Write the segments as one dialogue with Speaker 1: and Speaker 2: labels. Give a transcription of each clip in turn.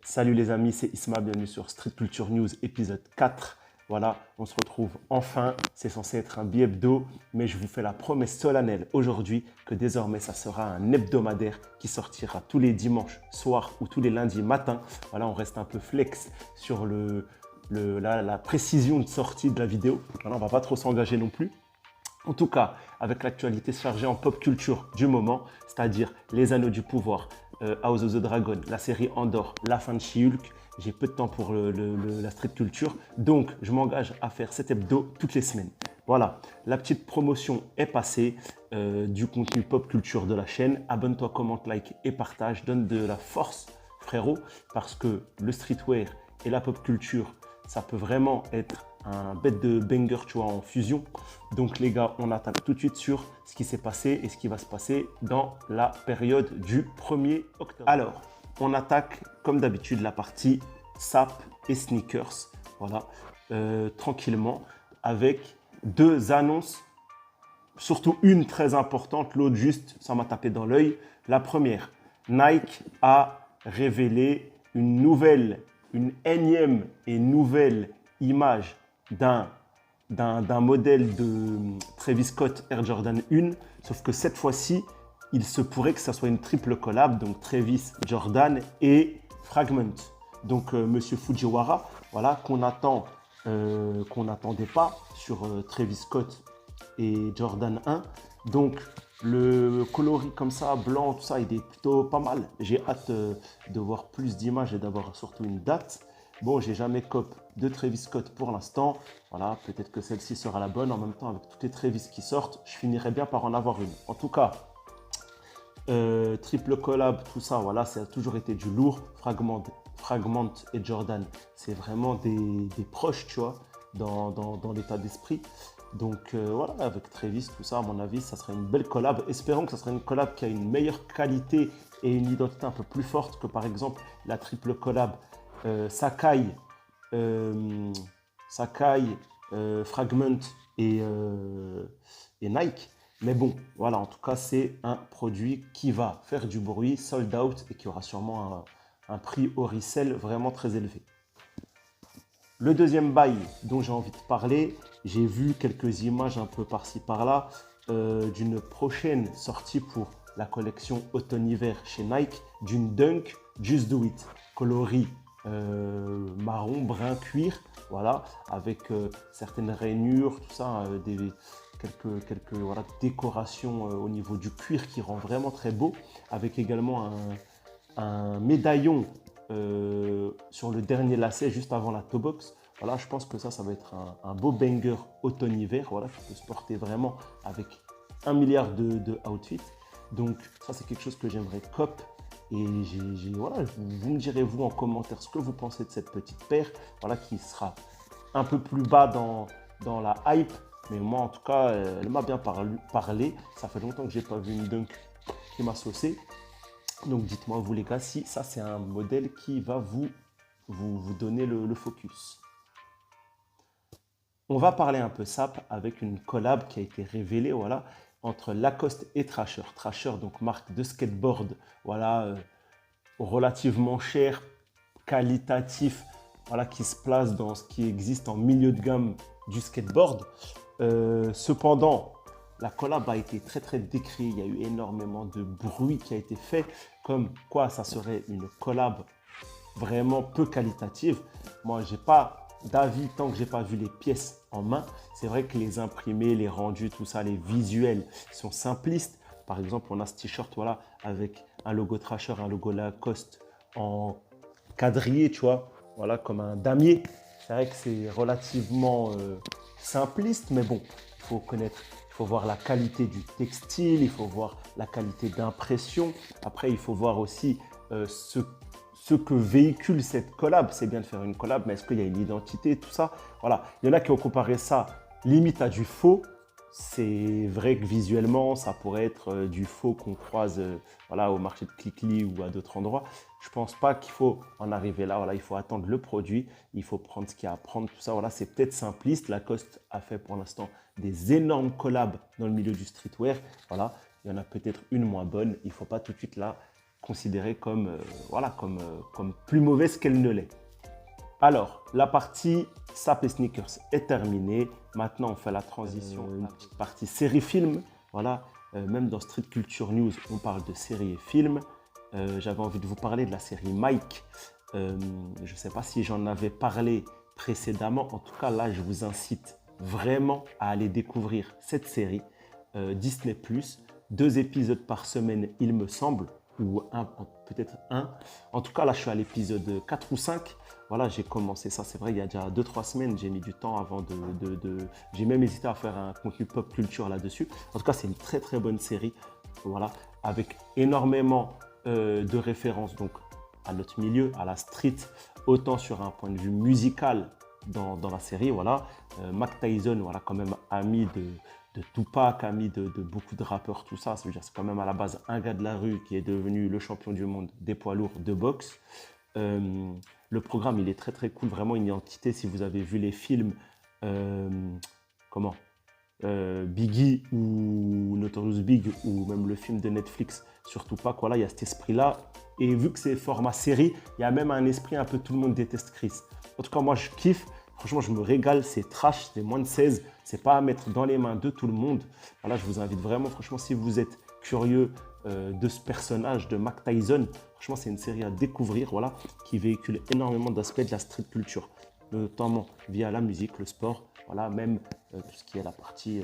Speaker 1: Salut les amis, c'est Isma, bienvenue sur Street Culture News épisode 4. Voilà, on se retrouve enfin, c'est censé être un bi-hebdo, mais je vous fais la promesse solennelle aujourd'hui que désormais ça sera un hebdomadaire qui sortira tous les dimanches soirs ou tous les lundis matin. Voilà, on reste un peu flex sur la précision de sortie de la vidéo. Voilà, on ne va pas trop s'engager non plus. En tout cas, avec l'actualité chargée en pop culture du moment, c'est-à-dire Les Anneaux du Pouvoir, House of the Dragon, la série Andor, la fin de She-Hulk, j'ai peu de temps pour la street culture, donc je m'engage à faire cet hebdo toutes les semaines. Voilà, la petite promotion est passée du contenu pop culture de la chaîne. Abonne-toi, commente, like et partage, donne de la force, frérot, parce que le streetwear et la pop culture, ça peut vraiment être un bête de banger, tu vois, en fusion. Donc les gars, on attaque tout de suite sur ce qui s'est passé et ce qui va se passer dans la période du 1er octobre. Alors, on attaque comme d'habitude la partie sap et sneakers, voilà, tranquillement, avec deux annonces, surtout une très importante, l'autre juste, ça m'a tapé dans l'œil. La première, Nike a révélé une énième et nouvelle image d'un modèle de Travis Scott Air Jordan 1, sauf que cette fois-ci, il se pourrait que ça soit une triple collab, donc Travis, Jordan et Fragment. Donc Monsieur Fujiwara, voilà, qu'on n'attendait pas sur Travis Scott et Jordan 1. Donc le coloris comme ça, blanc, tout ça, il est plutôt pas mal. J'ai hâte de voir plus d'images et d'avoir surtout une date. Bon, j'ai jamais cop de Travis Scott pour l'instant. Voilà, peut-être que celle-ci sera la bonne. En même temps, avec toutes les Travis qui sortent, je finirai bien par en avoir une. En tout cas, triple collab, tout ça, voilà, ça a toujours été du lourd. Fragment et Jordan, c'est vraiment des proches, tu vois, dans l'état d'esprit. Donc voilà, avec Travis, tout ça, à mon avis, ça sera une belle collab. Espérons que ça sera une collab qui a une meilleure qualité et une identité un peu plus forte que par exemple la triple collab Sakai, Fragment et Nike. Mais bon, voilà, en tout cas, c'est un produit qui va faire du bruit, sold out et qui aura sûrement un prix au resell vraiment très élevé. Le deuxième bail dont j'ai envie de parler, j'ai vu quelques images un peu par-ci par-là d'une prochaine sortie pour la collection automne-hiver chez Nike, d'une Dunk Just Do It, coloris marron, brun, cuir, voilà, avec certaines rainures, tout ça, quelques voilà, décorations au niveau du cuir qui rend vraiment très beau, avec également un médaillon sur le dernier lacet juste avant la toe box. Voilà, je pense que ça va être un beau banger automne-hiver, voilà, qui peut se porter vraiment avec 1 milliard de outfits. Donc ça, c'est quelque chose que j'aimerais cop. Et voilà, vous me direz vous en commentaire ce que vous pensez de cette petite paire, voilà, qui sera un peu plus bas dans la hype. Mais moi, en tout cas, elle m'a bien parlé. Ça fait longtemps que j'ai pas vu une Dunk qui m'a saucé. Donc dites-moi vous les gars si ça c'est un modèle qui va vous donner le focus. On va parler un peu sap avec une collab qui a été révélée, voilà, entre Lacoste et Thrasher. Thrasher, donc marque de skateboard, voilà, relativement cher, qualitatif, voilà, qui se place dans ce qui existe en milieu de gamme du skateboard. Cependant, la collab a été très très décriée, il y a eu énormément de bruit qui a été fait, comme quoi ça serait une collab vraiment peu qualitative. Moi, j'ai pas d'avis tant que j'ai pas vu les pièces en main. C'est vrai que les imprimés, les rendus, tout ça, les visuels sont simplistes. Par exemple, on a ce t-shirt, voilà, avec un logo Thrasher, un logo Lacoste en quadrillé, tu vois, voilà, comme un damier. C'est vrai que c'est relativement simpliste, mais bon, il faut connaître, il faut voir la qualité du textile, il faut voir la qualité d'impression. Après, il faut voir aussi ce que véhicule cette collab. C'est bien de faire une collab, mais est-ce qu'il y a une identité, tout ça? Voilà, il y en a qui ont comparé ça limite à du faux. C'est vrai que visuellement, ça pourrait être du faux qu'on croise voilà, au marché de Klikli ou à d'autres endroits. Je ne pense pas qu'il faut en arriver là. Voilà, il faut attendre le produit, il faut prendre ce qu'il y a à prendre, tout ça. Voilà, c'est peut-être simpliste. Lacoste a fait pour l'instant des énormes collabs dans le milieu du streetwear. Voilà, il y en a peut-être une moins bonne. Il ne faut pas tout de suite là considérée comme, comme plus mauvaise qu'elle ne l'est. Alors, la partie SAP et sneakers est terminée. Maintenant, on fait la transition, une petite partie série-film. Voilà, même dans Street Culture News, on parle de séries et films. J'avais envie de vous parler de la série Mike. Je ne sais pas si j'en avais parlé précédemment. En tout cas, là, je vous incite vraiment à aller découvrir cette série. Disney+, 2 épisodes par semaine, il me semble, ou peut-être un. En tout cas, là, je suis à l'épisode 4 ou 5. Voilà, j'ai commencé ça, c'est vrai, il y a déjà 2-3 semaines, j'ai mis du temps avant J'ai même hésité à faire un contenu pop culture là-dessus. En tout cas, c'est une très très bonne série, voilà, avec énormément de références donc, à notre milieu, à la street, autant sur un point de vue musical dans la série, voilà. Mike Tyson, voilà, quand même ami de Tupac, ami de beaucoup de rappeurs, tout ça. Ça veut dire c'est quand même à la base un gars de la rue qui est devenu le champion du monde des poids lourds de boxe. Le programme, il est très très cool, vraiment une identité. Si vous avez vu les films, Biggie ou Notorious Big, ou même le film de Netflix sur Tupac, voilà, il y a cet esprit-là. Et vu que c'est format série, il y a même un esprit un peu tout le monde déteste Chris. En tout cas, moi, je kiffe. Franchement, je me régale. C'est trash, c'est moins de 16. C'est pas à mettre dans les mains de tout le monde. Voilà, je vous invite vraiment, franchement, si vous êtes curieux de ce personnage, de Mike Tyson, franchement, c'est une série à découvrir, voilà, qui véhicule énormément d'aspects de la street culture, notamment via la musique, le sport, voilà, même tout ce qui est la partie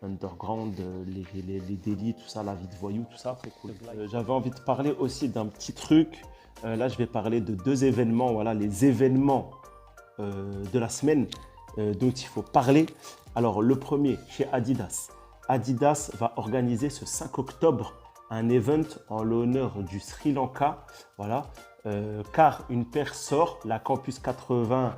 Speaker 1: underground, les délits, tout ça, la vie de voyou, tout ça, après cool. J'avais envie de parler aussi d'un petit truc. Là, je vais parler de 2 événements, voilà, les événements de la semaine dont il faut parler. Alors, le premier, chez Adidas. Adidas va organiser ce 5 octobre un event en l'honneur du Sri Lanka, voilà, car une paire sort, la Campus 80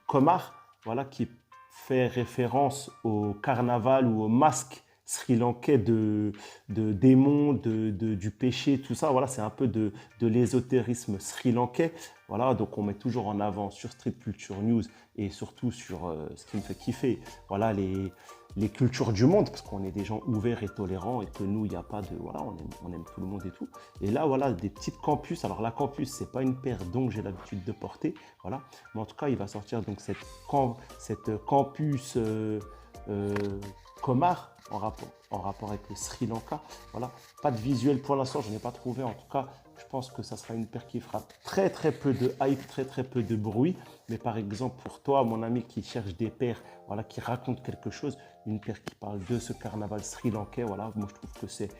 Speaker 1: Komar, voilà, qui fait référence au carnaval ou au masque sri-lankais de démons, du péché, tout ça. Voilà, c'est un peu de l'ésotérisme sri-lankais. Voilà, donc on met toujours en avant sur Street Culture News et surtout sur ce qui me fait kiffer, voilà, les cultures du monde, parce qu'on est des gens ouverts et tolérants et que nous, il n'y a pas de... Voilà, on aime tout le monde et tout. Et là, voilà, des petites campus. Alors, la campus, ce n'est pas une paire dont j'ai l'habitude de porter, voilà. Mais en tout cas, il va sortir donc cette campus Komar en rapport avec le Sri Lanka. Voilà, pas de visuel pour l'instant, je n'ai pas trouvé. En tout cas, je pense que ça sera une paire qui fera très très peu de hype, très très peu de bruit. Mais par exemple, pour toi, mon ami qui cherche des paires, voilà, qui racontent quelque chose, une paire qui parle de ce carnaval sri-lankais, voilà, moi je trouve que c'est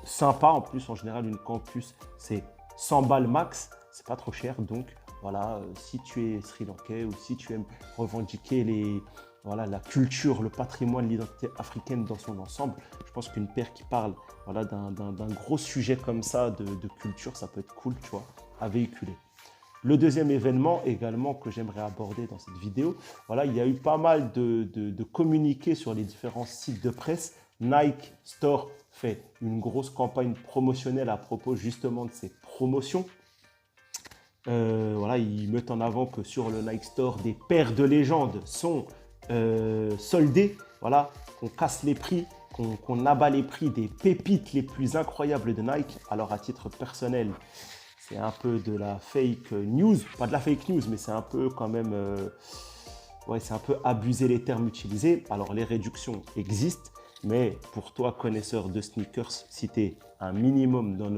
Speaker 1: sympa. En plus, en général, une campus, c'est 100 balles max, c'est pas trop cher. Donc voilà, si tu es sri-lankais ou si tu aimes revendiquer voilà, la culture, le patrimoine, l'identité africaine dans son ensemble, je pense qu'une paire qui parle, voilà, d'un gros sujet comme ça de culture, ça peut être cool, tu vois, à véhiculer. Le deuxième événement également que j'aimerais aborder dans cette vidéo, voilà, il y a eu pas mal de communiqués sur les différents sites de presse. Nike Store fait une grosse campagne promotionnelle à propos justement de ces promotions. Voilà, ils mettent en avant que sur le Nike Store, des paires de légendes sont soldées. Voilà, qu'on casse les prix, qu'on abat les prix des pépites les plus incroyables de Nike. Alors, à titre personnel, c'est un peu de la fake news. Pas de la fake news, mais c'est un peu quand même... ouais, c'est un peu abuser les termes utilisés. Alors, les réductions existent. Mais pour toi, connaisseur de sneakers, si tu es un minimum dans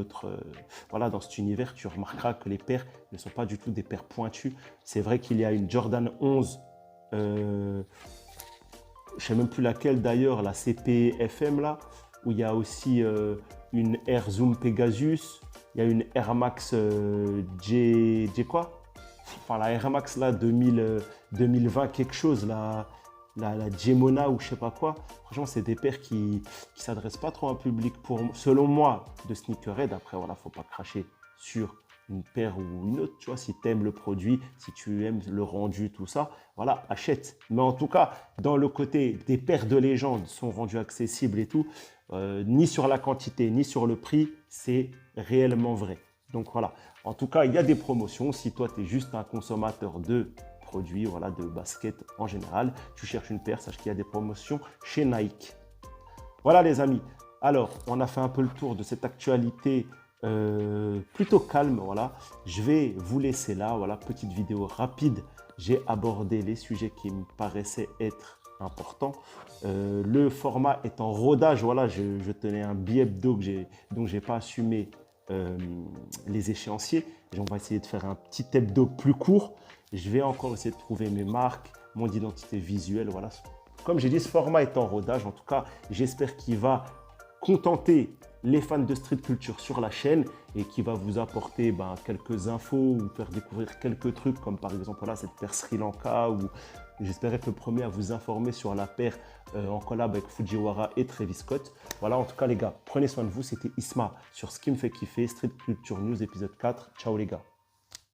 Speaker 1: voilà, dans cet univers, tu remarqueras que les paires ne sont pas du tout des paires pointues. C'est vrai qu'il y a une Jordan 11, je ne sais même plus laquelle d'ailleurs, la CPFM là, où il y a aussi une Air Zoom Pegasus, il y a une Air Max J quoi, enfin la Air Max là 2020 quelque chose là. La Gemona ou je sais pas quoi, franchement, c'est des paires qui ne s'adressent pas trop à un public, selon moi, de sneakerhead. Après, voilà, faut pas cracher sur une paire ou une autre, tu vois, si tu aimes le produit, si tu aimes le rendu, tout ça, voilà, achète. Mais en tout cas, dans le côté des paires de légende sont rendues accessibles et tout, ni sur la quantité, ni sur le prix, c'est réellement vrai. Donc voilà, en tout cas, il y a des promotions. Si toi, tu es juste un consommateur de produits, voilà, de basket en général, tu cherches une paire, sache qu'il y a des promotions chez Nike. Voilà les amis, alors on a fait un peu le tour de cette actualité plutôt calme, voilà. Je vais vous laisser là, voilà, petite vidéo rapide. J'ai abordé les sujets qui me paraissaient être importants. Le format est en rodage, voilà, je tenais un bi-hebdo donc j'ai pas assumé les échéanciers. On va essayer de faire un petit hebdo plus court. Je vais encore essayer de trouver mes marques, mon identité visuelle, voilà. Comme j'ai dit, ce format est en rodage. En tout cas, j'espère qu'il va contenter les fans de street culture sur la chaîne et qui va vous apporter quelques infos ou faire découvrir quelques trucs comme par exemple voilà, cette paire Sri Lanka ou j'espère être le premier à vous informer sur la paire en collab avec Fujiwara et Travis Scott. Voilà, en tout cas les gars, prenez soin de vous. C'était Isma sur ce qui me fait kiffer, Street Culture News épisode 4. Ciao les gars.